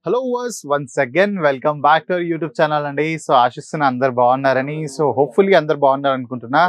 Hello viewers once again welcome back to YouTube channel అండి. So ఆశిస్తున్న అందరు బాగున్నారని, సో హోప్ఫుల్లీ అందరు బాగున్నారు అనుకుంటున్నా.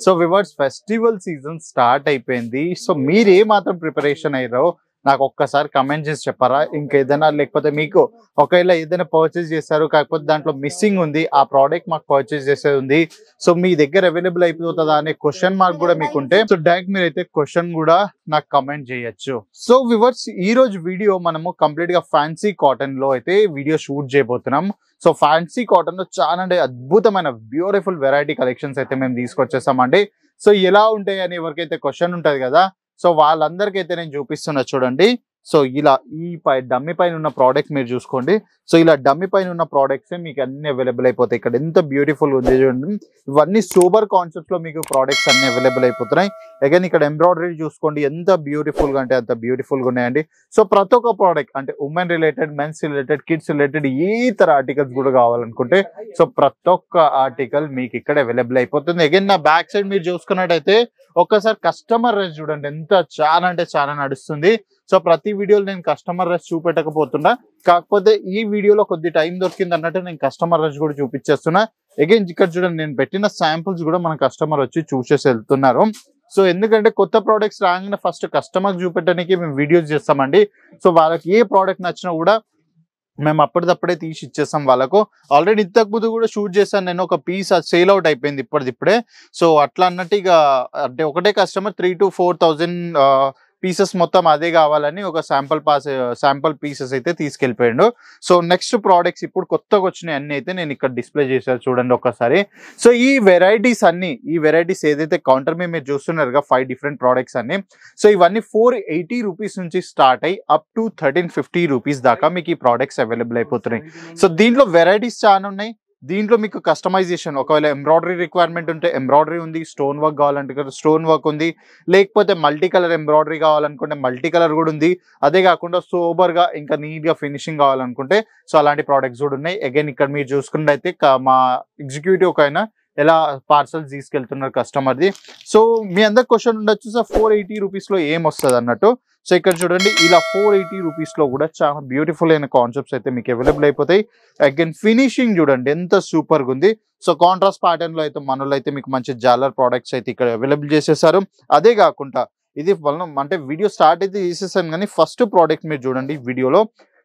So viewers festival season start అయిపోయింది. సో మీరు ఏ మాత్రం ప్రిపరేషన్ అయ్యారో నాకు ఒక్కసారి కమెంట్ చేసి చెప్పారా? ఇంకేదైనా లేకపోతే మీకు ఒకవేళ ఏదైనా పర్చేస్ చేశారు కాకపోతే దాంట్లో మిస్సింగ్ ఉంది, ఆ ప్రోడక్ట్ మాకు పర్చేస్ చేసేది ఉంది, సో మీ దగ్గర అవైలబుల్ అయిపోతుందా అనే క్వశ్చన్ మార్క్ కూడా మీకు ఉంటే సో డైరెక్ట్ మీరైతే క్వశ్చన్ కూడా నాకు కమెంట్ చేయొచ్చు. సో వివర్స్ ఈ రోజు వీడియో మనము కంప్లీట్ గా ఫ్యాన్సీ కాటన్ లో అయితే వీడియో షూట్ చేయబోతున్నాం. సో ఫ్యాన్సీ కాటన్ లో చాలా అద్భుతమైన బ్యూటిఫుల్ వెరైటీ కలెక్షన్స్ అయితే మేము తీసుకొచ్చేసామండి. సో ఎలా ఉంటాయి అని ఎవరికైతే క్వశ్చన్ ఉంటది కదా, సో వాళ్ళందరికైతే నేను చూపిస్తున్నా చూడండి. సో ఇలా ఈ డమ్మి పైన ఉన్న ప్రోడక్ట్ మీరు చూసుకోండి. సో ఇలా డమ్మి పైన ఉన్న ప్రోడక్ట్స్ మీకు అన్ని అవైలబుల్ అయిపోతాయి. ఇక్కడ ఎంత బ్యూటిఫుల్ ఉంది చూడండి. ఇవన్నీ సూపర్ కాన్సెప్ట్ లో మీకు ప్రోడక్ట్స్ అన్ని అవైలబుల్ అయిపోతున్నాయి. అగైన్ ఇక్కడ ఎంబ్రాయిడరీ చూసుకోండి, ఎంత బ్యూటిఫుల్ గా అంటే అంత బ్యూటిఫుల్ గా ఉన్నాయండి. సో ప్రతి ఒక్క ప్రోడక్ట్ అంటే women related, men's related, kids related ఏ ఇతర ఆర్టికల్స్ కూడా కావాలనుకుంటే సో ప్రతి ఒక్క ఆర్టికల్ మీకు ఇక్కడ అవైలబుల్ అయిపోతుంది. అగైన్ నా బ్యాక్ సైడ్ మీరు చూసుకున్నట్టయితే ఒక్కసారి కస్టమర్ రేస్ చూడండి, ఎంత చాలా అంటే చాలా నడుస్తుంది. సో ప్రతి వీడియోలో నేను కస్టమర్ రష్ చూపెట్టకపోతున్నా, కాకపోతే ఈ వీడియోలో కొద్ది టైం దొరికింది అన్నట్టు నేను కస్టమర్ రష్ కూడా చూపించేస్తున్నా. అగైన్ ఇక్కడ చూడండి, నేను పెట్టిన శాంపుల్స్ కూడా మన కస్టమర్ వచ్చి చూసేసి వెళ్తున్నారు. సో ఎందుకంటే కొత్త ప్రోడక్ట్స్ రాగానే ఫస్ట్ కస్టమర్ చూపెట్టడానికి మేము వీడియోస్ చేస్తామండి. సో వాళ్ళకి ఏ ప్రోడక్ట్ నచ్చినా కూడా మేము అప్పటిదప్పుడే తీసి ఇచ్చేస్తాం వాళ్ళకు. ఆల్రెడీ ఇంతకు ముందు కూడా షూట్ చేశాను నేను, ఒక పీస్ సేల్ అవుట్ అయిపోయింది ఇప్పటిదిప్పుడే. సో అట్లా అన్నట్టు ఇక అంటే ఒకటే కస్టమర్ 3,000 to 4,000 పీసెస్ మొత్తం అదే కావాలని ఒక శాంపుల్ పీసెస్ అయితే తీసుకెళ్ళిపోయాడు. సో నెక్స్ట్ ప్రోడక్ట్స్ ఇప్పుడు కొత్తగా వచ్చినాయి అన్ని అయితే నేను ఇక్కడ డిస్ప్లే చేశాను చూడండి ఒక్కసారి. సో ఈ వెరైటీస్ ఏదైతే కౌంటర్ మీద మీరు చూస్తున్నారుగా 5 డిఫరెంట్ ప్రోడక్ట్స్ అన్ని, సో ఇవన్నీ 480 రూపీస్ నుంచి స్టార్ట్ అయ్యి అప్ టు 1350 రూపీస్ దాకా మీకు ఈ ప్రోడక్ట్స్ అవైలబుల్ అయిపోతున్నాయి. సో దీంట్లో వెరైటీస్ చాలా ఉన్నాయి. దీంట్లో మీకు కస్టమైజేషన్, ఒకవేళ ఎంబ్రాయిడరీ రిక్వైర్మెంట్ ఉంటే ఎంబ్రాయిడరీ ఉంది, స్టోన్ వర్క్ కావాలంటే స్టోన్ వర్క్ ఉంది, లేకపోతే మల్టీ కలర్ ఎంబ్రాయిడరీ కావాలనుకుంటే మల్టీ కలర్ కూడా ఉంది. అదే కాకుండా సోబర్ గా ఇంకా నీట్ గా ఫినిషింగ్ కావాలనుకుంటే సో అలాంటి ప్రోడక్ట్స్ కూడా ఉన్నాయి. అగైన్ ఇక్కడ మీరు చూసుకున్నట్టయితే మా ఎగ్జిక్యూటివ్ అయినా ఎలా పార్సల్స్ తీసుకెళ్తున్నారు కస్టమర్ది. సో మీ అందరికి క్వశ్చన్ ఉండొచ్చు, సార్ 480 రూపీస్ లో ఏం వస్తుంది అన్నట్టు. సో ఇక్కడ చూడండి, ఇలా 480 రూపీస్ లో కూడా చాలా బ్యూటిఫుల్ అయిన కాన్సెప్ట్స్ అయితే మీకు అవైలబుల్ అయిపోతాయి. అగైన్ ఫినిషింగ్ చూడండి ఎంత సూపర్ గా ఉంది. సో కాంట్రాస్ట్ ప్యాటర్న్ లో అయితే మనలో అయితే మీకు మంచి జాలర్ ప్రోడక్ట్స్ అయితే ఇక్కడ అవైలబుల్ చేసేసారు. అదే కాకుండా ఇది అంటే వీడియో స్టార్ట్ అయితే చేసేసాను కానీ ఫస్ట్ ప్రోడక్ట్ మీరు చూడండి వీడియోలో.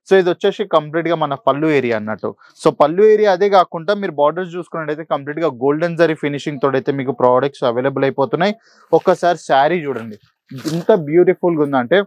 సో ఇది వచ్చేసి కంప్లీట్ గా మన పళ్ళు ఏరియా అన్నట్టు. సో పళ్ళు ఏరియా అదే కాకుండా మీరు బార్డర్స్ చూసుకున్నట్టయితే కంప్లీట్ గా గోల్డెన్ జరీ ఫినిషింగ్ తోడైతే మీకు ప్రోడక్ట్స్ అవైలబుల్ అయిపోతున్నాయి. ఒక్కసారి శారీ చూడండి ఎంత బ్యూటిఫుల్ గా ఉందంటే,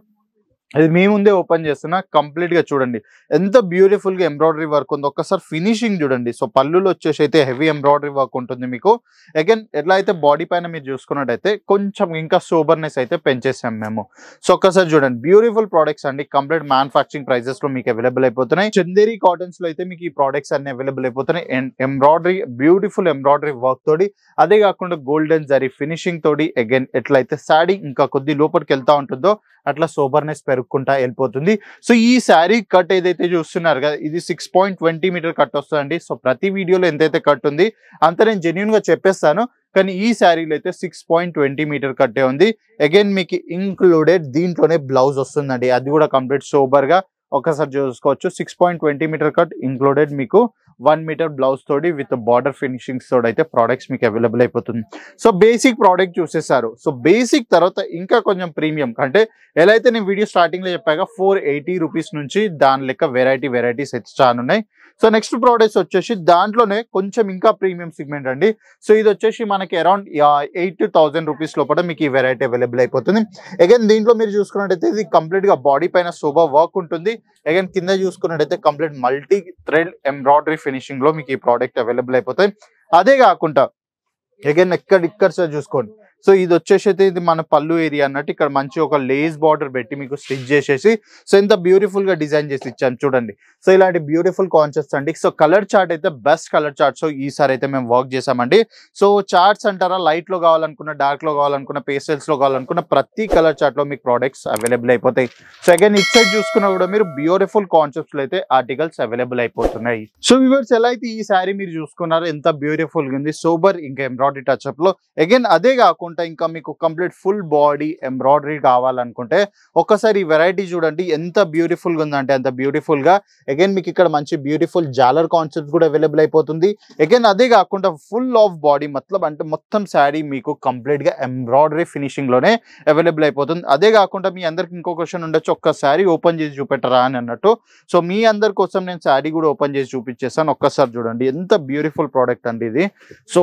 అది మీ ముందే ఓపెన్ చేస్తున్నా, కంప్లీట్ గా చూడండి ఎంత బ్యూటిఫుల్ గా ఎంబ్రాయిడరీ వర్క్ ఉంది. ఒక్కసారి ఫినిషింగ్ చూడండి. సో పళ్ళులో వచ్చేసి అయితే హెవీ ఎంబ్రాయిడరీ వర్క్ ఉంటుంది మీకు. అగైన్ ఎట్లా అయితే బాడీ పైన మీరు చూసుకున్నట్టయితే కొంచెం ఇంకా సోబర్నెస్ అయితే పెంచేసాం మేము. సో ఒక్కసారి చూడండి బ్యూటిఫుల్ ప్రోడక్ట్స్ అండి, కంప్లీట్ మ్యానుఫాక్చరింగ్ ప్రైజెస్ లో మీకు అవైలబుల్ అయిపోతున్నాయి. చందేరి కాటన్స్ లో అయితే మీకు ఈ ప్రోడక్ట్స్ అన్ని అవైలబుల్ అయిపోతున్నాయి. ఎంబ్రాయిడరీ బ్యూటిఫుల్ ఎంబ్రాయిడరీ వర్క్ తోటి, అదే కాకుండా గోల్డెన్ జరీ ఫినిషింగ్ తోటి, అగైన్ ఎట్లయితే శారీ ఇంకా కొద్ది లోపలికి వెళ్తా ఉంటుందో అట్లా సోబర్నెస్ పెరుగుకుంటా వెళ్ళిపోతుంది. సో ఈ శారీ కట్ ఏదైతే చూస్తున్నారు కదా, ఇది 6.20 మీటర్ కట్ వస్తుందండి. సో ప్రతి వీడియోలో ఎంతైతే కట్ ఉంది అంత నేను జెన్యున్ గా చెప్పేస్తాను, కానీ ఈ శారీలో అయితే 6.20 మీటర్ కట్టే ఉంది. అగైన్ మీకు ఇంక్లూడెడ్ దీంట్లోనే బ్లౌజ్ వస్తుందండి, అది కూడా కంప్లీట్ సోబర్ గా ఒకసారి చూసుకోవచ్చు. 6.20 మీటర్ కట్ ఇంక్లూడెడ్ మీకు 1 మీటర్ బ్లౌజ్ తోటి విత్ బార్డర్ ఫినిషింగ్స్ తోటి అయితే ప్రోడక్ట్స్ మీకు అవైలబుల్ అయిపోతుంది. సో బేసిక్ ప్రోడక్ట్ చూసేసారు. సో బేసిక్ తర్వాత ఇంకా కొంచెం ప్రీమియం అంటే ఎలా అయితే నేను వీడియో స్టార్టింగ్ లో చెప్పాక 480 రూపీస్ నుంచి దాని లెక్క వెరైటీస్ అయితే చాలా ఉన్నాయి. సో నెక్స్ట్ ప్రోడక్ట్స్ వచ్చేసి దాంట్లోనే కొంచెం ఇంకా ప్రీమియం సెగ్మెంట్ అండి. సో ఇది వచ్చేసి మనకి అరౌండ్ 8,000 రూపీస్ లోపల మీకు ఈ వెరైటీ అవైలబుల్ అయిపోతుంది. అగైన్ దీంట్లో మీరు చూసుకున్నట్టయితే ఇది కంప్లీట్ గా బాడీ పైన సోబర్ వర్క్ ఉంటుంది. అగైన్ కింద చూసుకున్నట్టయితే complete multi thread embroidery finishing లో మీకు ఈ ప్రోడక్ట్ అవైలబుల్ అయిపోతాయి. అదే కాకుండా అగైన్ ఇక్కడ చూసుకోండి. సో ఇది వచ్చేసి అయితే ఇది మన పళ్ళు ఏరియా అన్నట్టు, ఇక్కడ మంచి ఒక లేస్ బార్డర్ పెట్టి మీకు స్టిచ్ చేసేసి సో ఎంత బ్యూటిఫుల్ గా డిజైన్ చేసి ఇచ్చాను చూడండి. సో ఇలాంటి బ్యూటిఫుల్ కాన్సెప్ట్స్ అండి. సో కలర్ చార్ట్ అయితే బెస్ట్ కలర్ చార్ట్ సో ఈసారి అయితే మేము వర్క్ చేసామండి. సో చార్ట్స్ అంటారా, లైట్ లో కావాలనుకున్న, డార్క్ లో కావాలనుకున్న, పేస్టల్స్ లో కావాలనుకున్న ప్రతి కలర్ చార్ట్ లో మీకు ప్రోడక్ట్స్ అవైలబుల్ అయిపోతాయి. సో అగైన్ ఇట్ సైడ్ చూసుకున్నా కూడా మీరు బ్యూటిఫుల్ కాన్సెప్ట్స్ లో అయితే ఆర్టికల్స్ అవైలబుల్ అయిపోతున్నాయి. సో వ్యూవర్స్ ఎలా అయితే ఈ శారీ మీరు చూసుకున్నారు ఎంత బ్యూటిఫుల్ గా ఉంది, సోబర్ ఇంకా ఎంబ్రాయిడరీ టచ్అప్ లో. అగైన్ అదే కాకుండా కాకుండా ఇంకా మీకు కంప్లీట్ ఫుల్ బాడీ ఎంబ్రాయిడరీ కావాలనుకుంటే ఒక్కసారి ఈ వెరైటీ చూడండి ఎంత బ్యూటిఫుల్ గా ఉందంటే అంత బ్యూటిఫుల్ గా. అగైన్ మీకు ఇక్కడ మంచి బ్యూటిఫుల్ జాలర్ కాన్సెప్ట్ కూడా అవైలబుల్ అయిపోతుంది. అగైన్ అదే కాకుండా ఫుల్ ఆఫ్ బాడీ అంటే మొత్తం శారీ మీకు కంప్లీట్ గా ఎంబ్రాయిడరీ ఫినిషింగ్ లోనే అవైలబుల్ అయిపోతుంది. అదే కాకుండా మీ అందరికి ఇంకో క్వశ్చన్ ఉండొచ్చు, ఒక్క శారీ ఓపెన్ చేసి చూపెట్టరా అని అన్నట్టు. సో మీ అందరి కోసం నేను శారీ కూడా ఓపెన్ చేసి చూపించేస్తాను. ఒక్కసారి చూడండి ఎంత బ్యూటిఫుల్ ప్రోడక్ట్ అండి ఇది. సో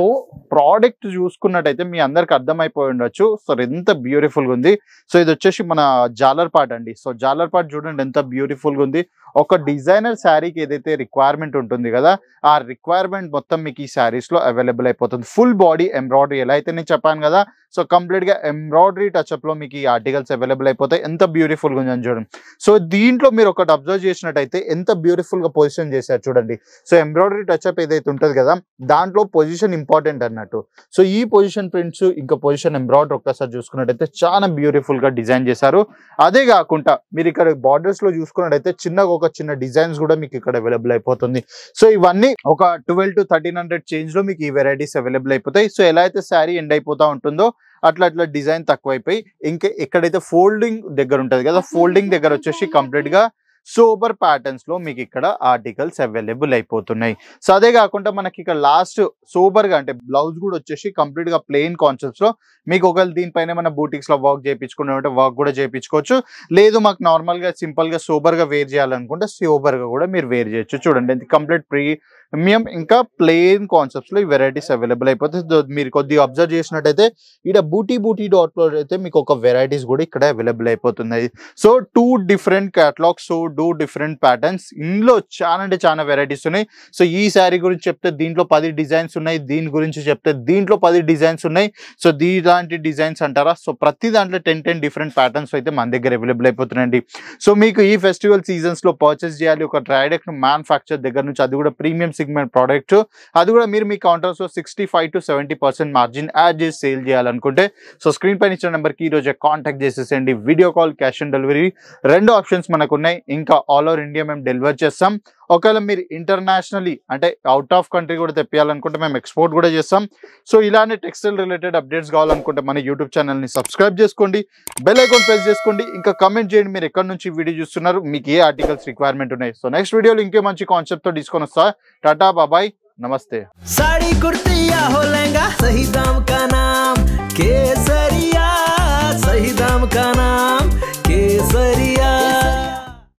ప్రోడక్ట్ చూసుకున్నట్టయితే మీ అందరికి అర్థమైపోయి ఉండొచ్చు సో ఎంత బ్యూటిఫుల్ గా ఉంది. సో ఇది వచ్చేసి మన జాలర్ పార్ట్ అండి. సో జాలర్ పార్ట్ చూడండి ఎంత బ్యూటిఫుల్ గా ఉంది. ఒక డిజైనర్ శారీకి ఏదైతే రిక్వైర్మెంట్ ఉంటుంది కదా ఆ రిక్వైర్మెంట్ మొత్తం మీకు ఈ శారీస్ లో అవైలబుల్ అయిపోతుంది. ఫుల్ బాడీ ఎంబ్రాయిడరీ ఎలా అయితే నేను చెప్పాను కదా సో కంప్లీట్ గా ఎంబ్రాయిడరీ టచ్అప్ లో మీకు ఈ ఆర్టికల్స్ అవైలబుల్ అయిపోతాయి. ఎంత బ్యూటిఫుల్ గా ఉందని చూడండి. సో దీంట్లో మీరు ఒకటి అబ్జర్వ్ చేసినట్టయితే ఎంత బ్యూటిఫుల్ గా పొజిషన్ చేశారు చూడండి. సో ఎంబ్రాయిడరీ టచ్అప్ ఏదైతే ఉంటుంది కదా దాంట్లో పొజిషన్ ఇంపార్టెంట్ అన్నట్టు. సో ఈ పొజిషన్ ప్రింట్స్ ఇంకా పొజిషన్ ఎంబ్రాయిడరీ ఒక్కసారి చూసుకున్నట్టయితే చాలా బ్యూటిఫుల్ గా డిజైన్ చేశారు. అదే కాకుండా మీరు ఇక్కడ బార్డర్స్ లో చూసుకున్నట్టయితే చిన్నగా ఒక చిన్న డిజైన్స్ కూడా మీకు ఇక్కడ అవైలబుల్ అయిపోతుంది. సో ఇవన్నీ ఒక 1200 to 1300 చేంజ్ లో మీకు ఈ వెరైటీస్ అవైలబుల్ అయిపోతాయి. సో ఎలా అయితే శారీ ఎండ్ అయిపోతా ఉంటుందో అట్లా అట్లా డిజైన్ తక్కువైపోయి ఇంకా ఎక్కడైతే ఫోల్డింగ్ దగ్గర ఉంటుంది కదా ఫోల్డింగ్ దగ్గర వచ్చేసి కంప్లీట్ గా సూపర్ ప్యాటర్న్స్ లో మీకు ఇక్కడ ఆర్టికల్స్ అవైలబుల్ అయిపోతున్నాయి. సో అదే కాకుండా మనకి ఇక్కడ లాస్ట్ సూపర్ గా అంటే బ్లౌజ్ కూడా వచ్చేసి కంప్లీట్ గా ప్లెయిన్ కాన్సెప్ట్స్ లో మీకు ఒకవేళ దీనిపైన మన బూటిక్స్ లో వర్క్ చేయించుకునే వర్క్ కూడా చేయించుకోవచ్చు. లేదు మాకు నార్మల్ గా సింపుల్ గా సూపర్ గా వేర్ చేయాలనుకుంటే సూపర్ గా కూడా మీరు వేర్ చేయొచ్చు. చూడండి కంప్లీట్ ప్రీమియం ఇంకా ప్లెయిన్ కాన్సెప్ట్స్ లో ఈ వెరైటీస్ అవైలబుల్ అయిపోతాయి. మీరు కొద్దిగా అబ్జర్వ్ చేసినట్టయితే ఇక్కడ బూటీ డాట్ లో అయితే మీకు ఒక వెరైటీస్ కూడా ఇక్కడ అవైలబుల్ అయిపోతున్నాయి. So 2 different catalogs, so 2 different patterns. ఇందులో చాలా అంటే చాలా వెరైటీస్ ఉన్నాయి. సో ఈ శారీ గురించి చెప్తే దీంట్లో 10 డిజైన్స్ ఉన్నాయి, దీని గురించి చెప్తే దీంట్లో 10 డిజైన్స్ ఉన్నాయి. సో ఇలాంటి డిజైన్స్ అంటారా సో ప్రతి దాంట్లో 10 డిఫరెంట్ ప్యాటర్న్స్ అయితే మన దగ్గర అవైలబుల్ అయిపోతున్నాయండి. సో మీకు ఈ ఫెస్టివల్ సీజన్స్ లో పర్చేస్ చేయాలి ఒక డైరెక్ట్ మ్యానుఫ్యాక్చర్ దగ్గర నుంచి, అది కూడా ప్రీమియం సెగ్మెంట్ ప్రోడక్ట్, అది కూడా మీరు మీ కౌంటర్స్ లో 65 to 70% మార్జిన్ యాడ్ చేసి సేల్ చేయాలనుకుంటే సో స్క్రీన్ పైన ఇచ్చిన నెంబర్ కి ఈ రోజే కాంటాక్ట్ చేసేసేయండి. Video call, cash on delivery 2 options మనకు ఉన్నాయి. ఇంకా ఆల్ ఓవర్ ఇండియా మేము డెలివర్ చేస్తాం. ఒకవేళ మీరు ఇంటర్నేషనల్లీ అంటే అవుట్ ఆఫ్ కంట్రీ కూడా తెప్పియాలనుకుంటే మేము ఎక్స్పోర్ట్ కూడా చేస్తాం. సో ఇలానే టెక్స్టైల్ రిలేటెడ్ అప్డేట్స్ కావాలనుకుంటే మన యూట్యూబ్ ఛానల్ని సబ్స్క్రైబ్ చేసుకోండి, బెల్ ఐకాన్ ప్రెస్ చేసుకోండి, ఇంకా కమెంట్ చేయండి మీరు ఎక్కడి నుంచి వీడియో చూస్తున్నారు, మీకు ఏ ఆర్టికల్స్ రిక్వైర్మెంట్ ఉన్నాయి. సో నెక్స్ట్ వీడియోలో ఇంకే మంచి కాన్సెప్ట్ తో తీసుకొని వస్తా. టాటా బాబాయ్ నమస్తే. साड़ी कुर्ती या हो लहंगा सही दाम का नाम केसरिया, सही दाम का नाम।